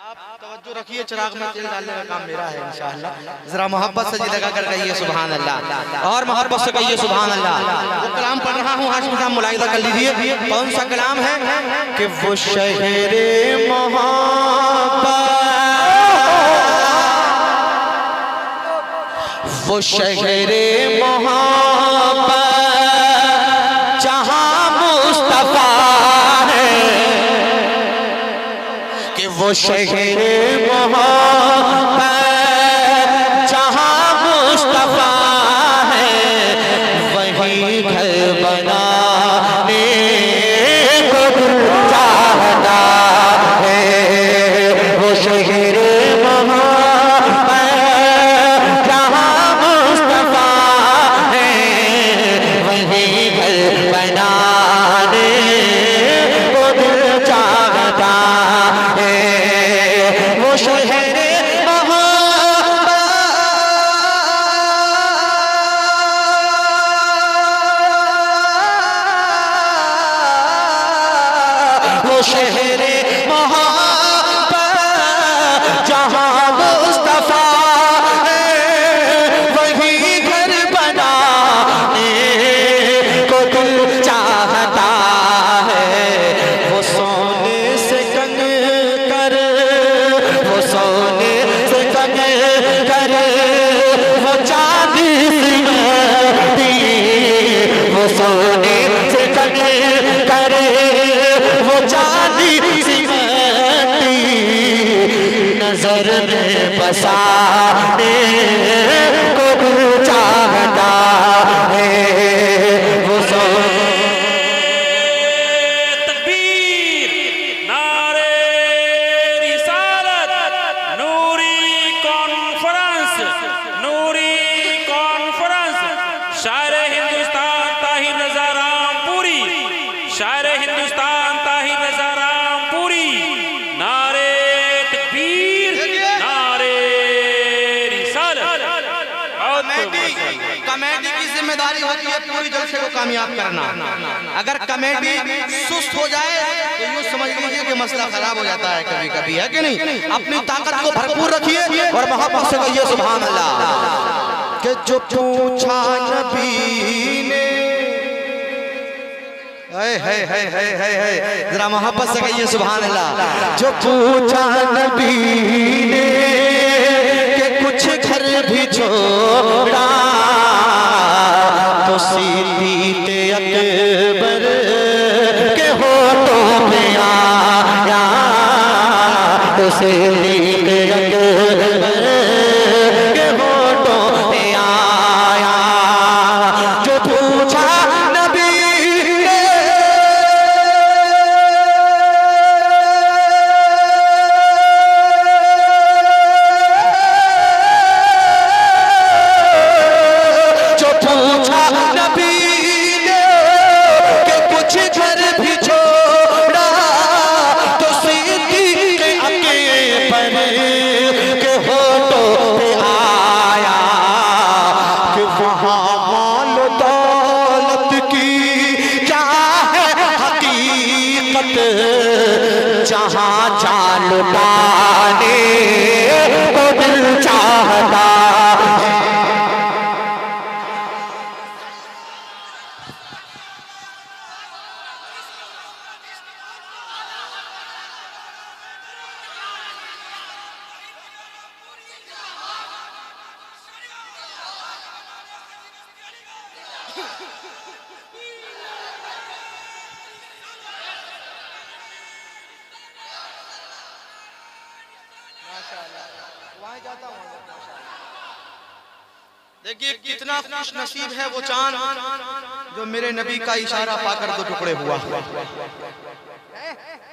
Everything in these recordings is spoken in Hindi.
तवज्जो रखिए, चिराग में तेल डालने का काम मेरा है इंशाअल्लाह। जरा मोहब्बत से जी लगा कर कहिए सुभान अल्लाह, और मोहब्बत से कहिए सुभान अल्लाह। वो कलाम पढ़ रहा हूँ, हाशिम साहब मुलाहिजा कर लीजिए। कौन सा कलाम है कि वो शहरे मोहब्बत, वो शहरे मोहब्बत जहाँ मुस्तफा है, कि वो शहरे मोहब्बत जहाँ मुस्तफा है, वही घर बनाने को दिल चाहता है। वो शहरे मोहब्बत जहाँ मुस्तफा है, वही घर बनाने को दिल चाहता है। वो शहरे शहरे मोहब्बत जहाँ मुस्तफा है, वही घर बनाने को दिल चाहता है। वो सोने से कंग कर, वो सोने से कंग कर, वो चांदी सिमरती, वो सोने से कंग कर, वो चांदी सिमरती, नजर में बसाने को दिल चाहता है। वो तकबीर, नारे रिसालत, नूरी कॉन्फ्रेंस, नूरी कॉन्फ्रेंस, शायर हिंदुस्तान ताहिर रजा रामपुरी, शायर हिंदुस्तान ताहिर रजा रामपुरी, नारे तकबीर, नारे रिसालत। कमेटी की जिम्मेदारी होती है पूरी जलसे को कामयाब करना। अगर कमेटी सुस्त हो जाए तो यूँ समझ लीजिए कि मसला खराब हो जाता है कभी कभी, है कि नहीं। अपनी ताकत को भरपूर रखिए और मोहब्बत से कहिए सुभान अल्लाह। कि जो पूछा नबी ने, जरा मोहब्बत से कहिए सुभान अल्लाह। जो पूछा नबी ने कि कुछ घर भी छोड़ा, तो सिद्दीक़ अकबर के होठों में आया, तो सिद्दीक़ अकबर के होठों में आया। जो पूछा नबी ने, जो पूछा नबी ने कि कुछ घर भी छोड़ा, तो सिद्दीक़ अकबर के होठों पे आया। कि वहाँ माल दौलत की क्या है हकीकत, जहाँ जान लुटाने को दिल चाहता है। देखिए कितना खुश नसीब है वो चांद जो मेरे नबी का इशारा पाकर दो टुकड़े हुआ।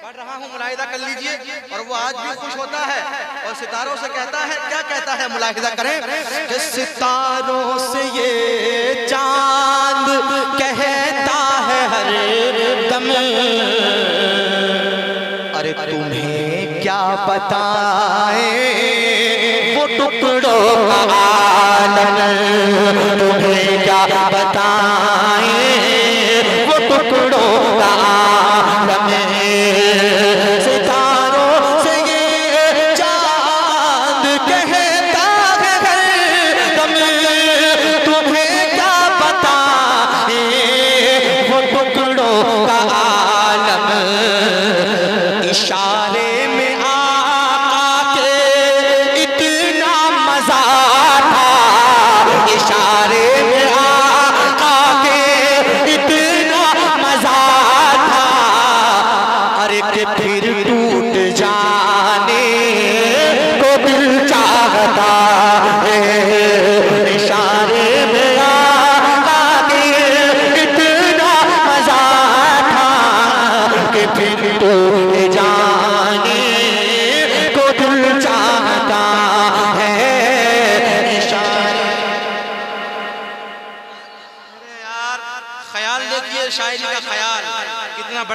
पढ़ रहा हूँ, मुलाहिजा कर लीजिए। और वो आज भी खुश होता है और सितारों से कहता है, क्या कहता है मुलाहिजा करें। कि सितारों से ये चांद कहता है हर दम, अरे तुम्हें क्या बताए वो टुकड़ों का आलम, तुम्हें क्या बताए वो टुकड़ों का आलम। सितारों से ये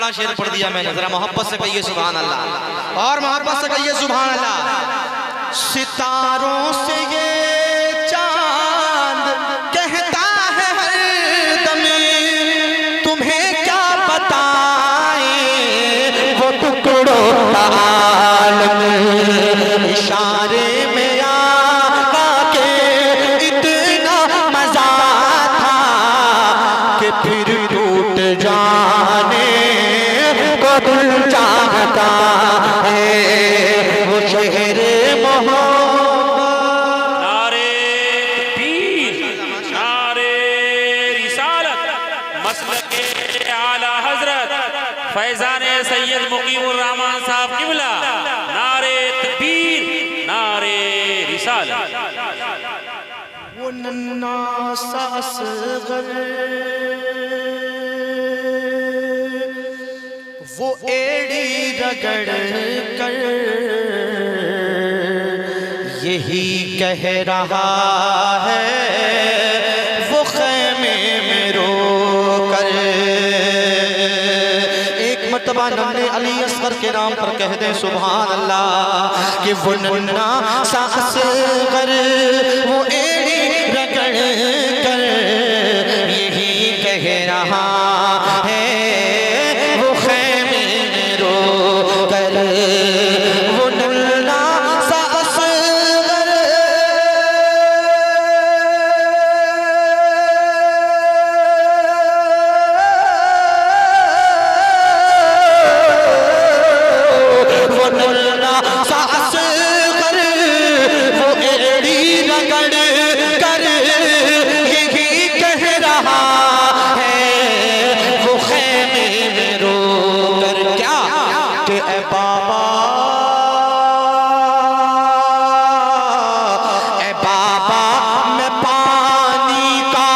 बड़ा शेर पढ़ दिया मैंने, जरा मोहब्बत से कहिए सुभान अल्लाह, और मोहब्बत से कहिए सुभान अल्लाह। सितारों से ये चांद कहता है हर दम, तुम्हें क्या बताएं वो टुकड़ों का आलम, इशारे में आका के इतना मजा था कि फिर टूट जाने को दिल चाहता है, वो शहर नारे तकबीर, नारे रिसालत, मसलके आला हजरत फैजाने सैयद मुकीमुर रहमान साहब किबला, नारे तकबीर, नारे रिसालत। वो नन्ना सा असगर, वो एड़ी रगड़ कर यही कह रहा है, वो खैमे में रो कर। एक मर्तबा नन्हे अली असगर के नाम पर कह दे सुभान अल्लाह, कि वो नन्ना सा असगर, वो एड़ी रगड़ कर यही कह रहा है, वो खैमे में रो कर। वो नन्ना सा असगर, वो नन्ना सा असगर, वो एड़ी रगड़ कर यही कह रहा है, वो खैमे में रो कर। क्या कि ए बाबा, ए बाबा मैं पानी का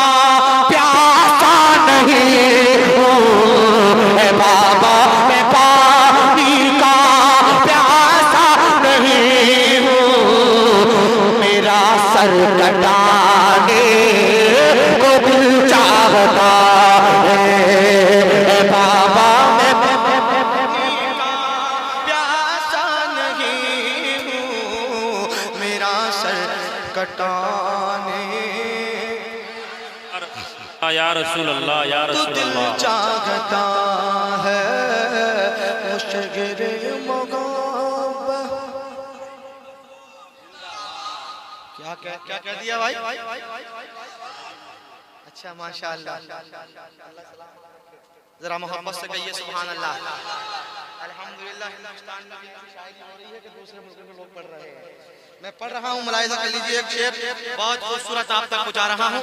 प्यासा नहीं हूँ, ए बाबा मैं पानी का प्यासा नहीं हूँ, मेरा सर कटाने को दिल चाहता है, ए बाबा मैं प्यासा नहीं हूँ, मेरा सर कटाने या रसूल अल्लाह, या तो रसूल दिल अल्लाह। चाहता है, वो शगरे मोहब्बत। क्या क्या क्या कह दिया भाई? अच्छा माशाअल्लाह, जरा मोहब्बत से कहिए सुभान अल्लाह। अल्हम्दुलिल्लाह हिंदुस्तान में शायरी हो रही है कि दूसरे मुल्कों में लोग पढ़ रहे हैं, मैं पढ़ रहा हूँ, मुलाहिजा कर लीजिए। एक शेर बहुत खूबसूरत आप तक पहुँचा रहा हूँ।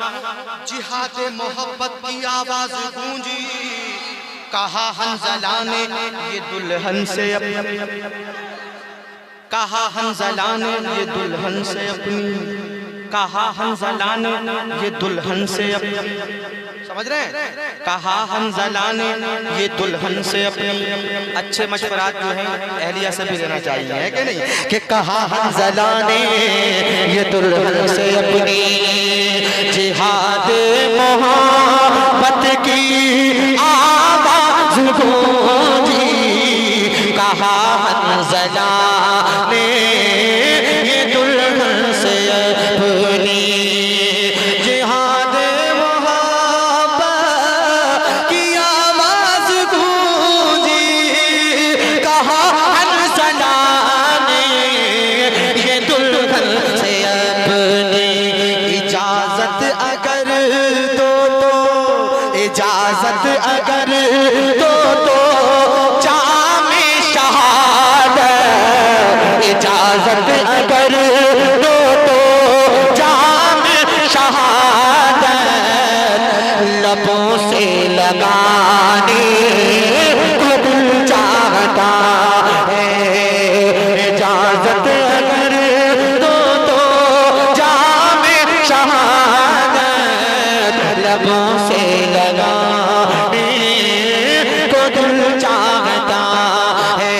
जिहाद मोहब्बत की आवाज गूंजी, कहा हंज़ला ने ये दुल्हन से अपनी, कहा हंज़ला ने ये दुल्हन से अपनी, कहा हंज़ला ने ये दुल्हन से अपनी, समझ रहे हैं? कहा हंज़ला ने ये दुल्हन से अपनी। अच्छे मशवरात जो हैं अहलिया से भी लेना चाहिए, है कि नहीं? कि कहा हंज़ला ने ये दुल्हन से अपनी, जिहाद मोहब्बत की आवाज़ गूंजी, कहा हंज़ला ने ये दुल्हन से अपनी, जिहाद मोहब्बत की आवाज़ गूंजी, कहा हंज़ला ने ये दुल्हन से अपनी। इजाज़त अगर दो तो, इजाज़त अगर दो तो जामे शहादत, इजाज़त अगर दो तो जामे शहादत, लबों से लगाने को दिल चाहता है, इजाज़त अगर दो तो जामे शहादत, लबों से लगाने को दिल चाहता है।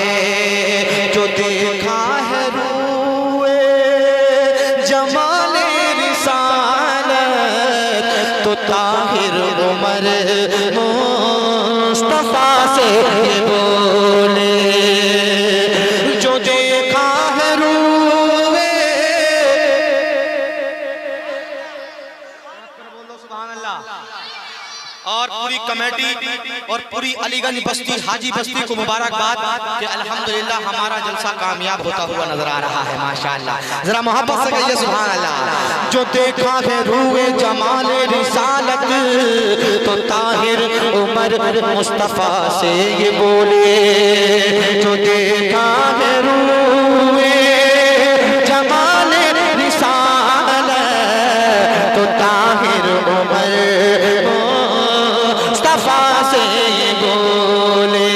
जो देखा है रूए जमाले रिसालत, तो ताहिर उमर मुस्तफा से कमेटी और पूरी अलीगंज बस्ती हाजी बस्ती को मुबारकबाद कि अल्हम्दुलिल्लाह हमारा जलसा कामयाब होता हुआ नजर आ रहा है माशाअल्लाह। जरा मोहब्बत से कहिए सुभान अल्लाह। जो देखा है रूए जमाल रिसालत तो ताहिर उमर मुस्तफा से ये बोले, जो देखा है रूए जमाल रिसालत तो ताहिर उमर मुस्तफा से ये बोले,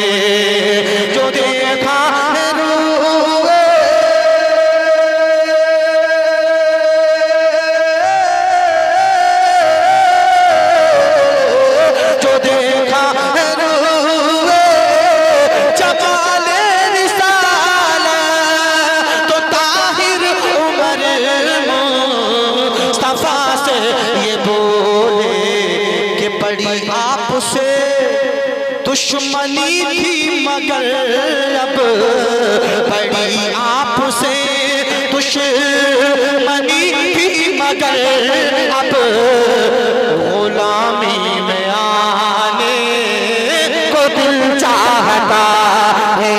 जो देखा है रूए जो देखा है रूए जमाल रिसालत तो ताहिर उमर मुस्तफा से ये बोले कि बड़ी आपसे दुश्मनी थी मगर अब बड़ी आपसे दुश्मनी थी मगर अब गुलामी में आने को दिल चाहता है,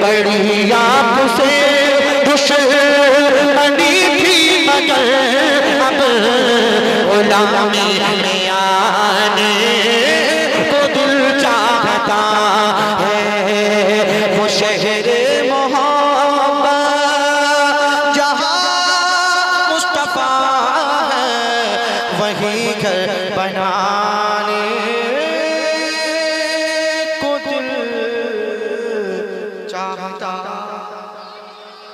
बड़ी आपसे दुश्मनी थी मगर अब गुलामी